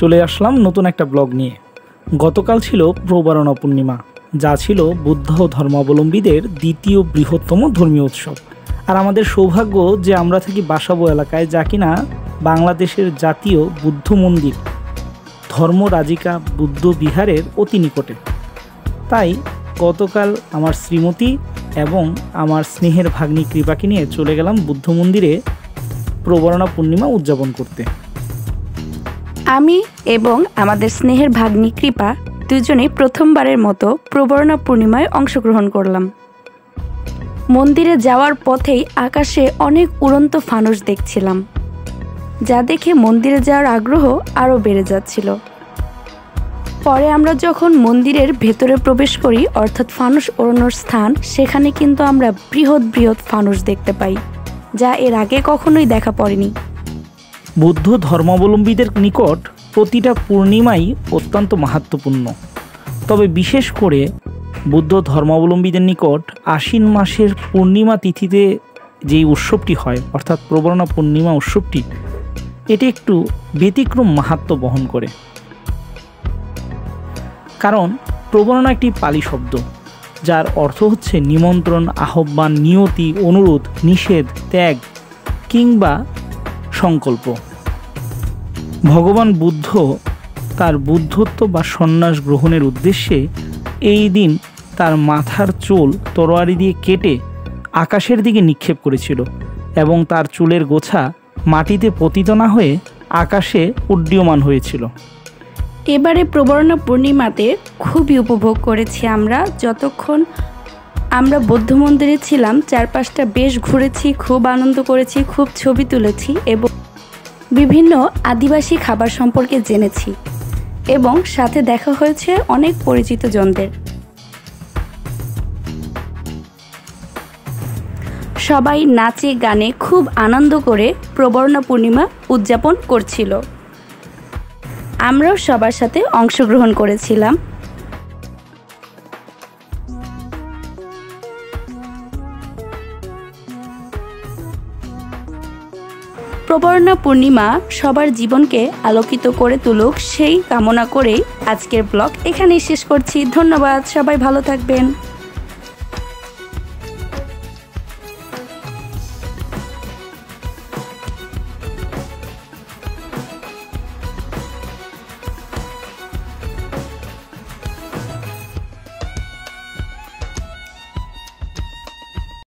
চলে আসলাম নতুন একটা ব্লগ নিয়ে। গতকাল ছিল প্রবারণা পূর্ণিমা, যা ছিল বুদ্ধ ধর্মাবলম্বীদের দ্বিতীয় বৃহত্তম ধর্মীয় উৎসব। আর আমাদের সৌভাগ্য যে আমরা থাকি বাসাবো এলাকায়, যা কিনা বাংলাদেশের জাতীয় বুদ্ধ মন্দির ধর্মরাজিকা বুদ্ধ বিহারের অতি নিকটে। তাই গতকাল আমার শ্রীমতী এবং আমার স্নেহের ভাগ্নি কৃপাকে নিয়ে চলে গেলাম বুদ্ধ মন্দিরে প্রবারণা পূর্ণিমা উদযাপন করতে। আমি এবং আমাদের স্নেহের ভাগ্নি কৃপা দুজনেই প্রথমবারের মতো প্রবারণা পূর্ণিমায় অংশগ্রহণ করলাম। মন্দিরে যাওয়ার পথেই আকাশে অনেক উড়ন্ত ফানুস দেখছিলাম, যা দেখে মন্দিরে যাওয়ার আগ্রহ আরও বেড়ে যাচ্ছিল। পরে আমরা যখন মন্দিরের ভেতরে প্রবেশ করি, অর্থাৎ ফানুস ওড়ানোর স্থান, সেখানে কিন্তু আমরা বৃহৎ বৃহৎ ফানুস দেখতে পাই, যা এর আগে কখনোই দেখা পড়েনি। বুদ্ধ ধর্মাবলম্বীদের নিকট প্রতিটা পূর্ণিমাই অত্যন্ত মাহাত্ম্যপূর্ণ। তবে বিশেষ করে বুদ্ধ ধর্মাবলম্বীদের নিকট আশ্বিন মাসের পূর্ণিমা তিথিতে যেই উৎসবটি হয়, অর্থাৎ প্রবারণা পূর্ণিমা উৎসবটি, এটি একটু ব্যতিক্রম মাহাত্ম্য বহন করে। কারণ প্রবারণা একটি পালি শব্দ, যার অর্থ হচ্ছে নিমন্ত্রণ, আহ্বান, নিয়তি, অনুরোধ, নিষেধ, ত্যাগ কিংবা সংকল্প। ভগবান বুদ্ধ তার বুদ্ধত্ব বা সন্ন্যাস গ্রহণের উদ্দেশ্যে এই দিন তার মাথার চুল তরোয়ারি দিয়ে কেটে আকাশের দিকে নিক্ষেপ করেছিল এবং তার চুলের গোছা মাটিতে পতিত না হয়ে আকাশে উড্ডীয়মান হয়েছিল। এবারে প্রবারণা পূর্ণিমাতে খুবই উপভোগ করেছি আমরা। যতক্ষণ আমরা বৌদ্ধ মন্দিরে ছিলাম, চারপাশটা বেশ ঘুরেছি, খুব আনন্দ করেছি, খুব ছবি তুলেছি এবং বিভিন্ন আদিবাসী খাবার সম্পর্কে জেনেছি এবং সাথে দেখা হয়েছে অনেক পরিচিত জনদের। সবাই নাচে গানে খুব আনন্দ করে প্রবারণা পূর্ণিমা উদযাপন করছিল। আমরাও সবার সাথে অংশগ্রহণ করেছিলাম। প্রবারণা পূর্ণিমা সবার জীবনকে আলোকিত করে তুলুক, সেই কামনা করেই আজকের ব্লগ এখানেই শেষ করছি। ধন্যবাদ, সবাই ভালো থাকবেন।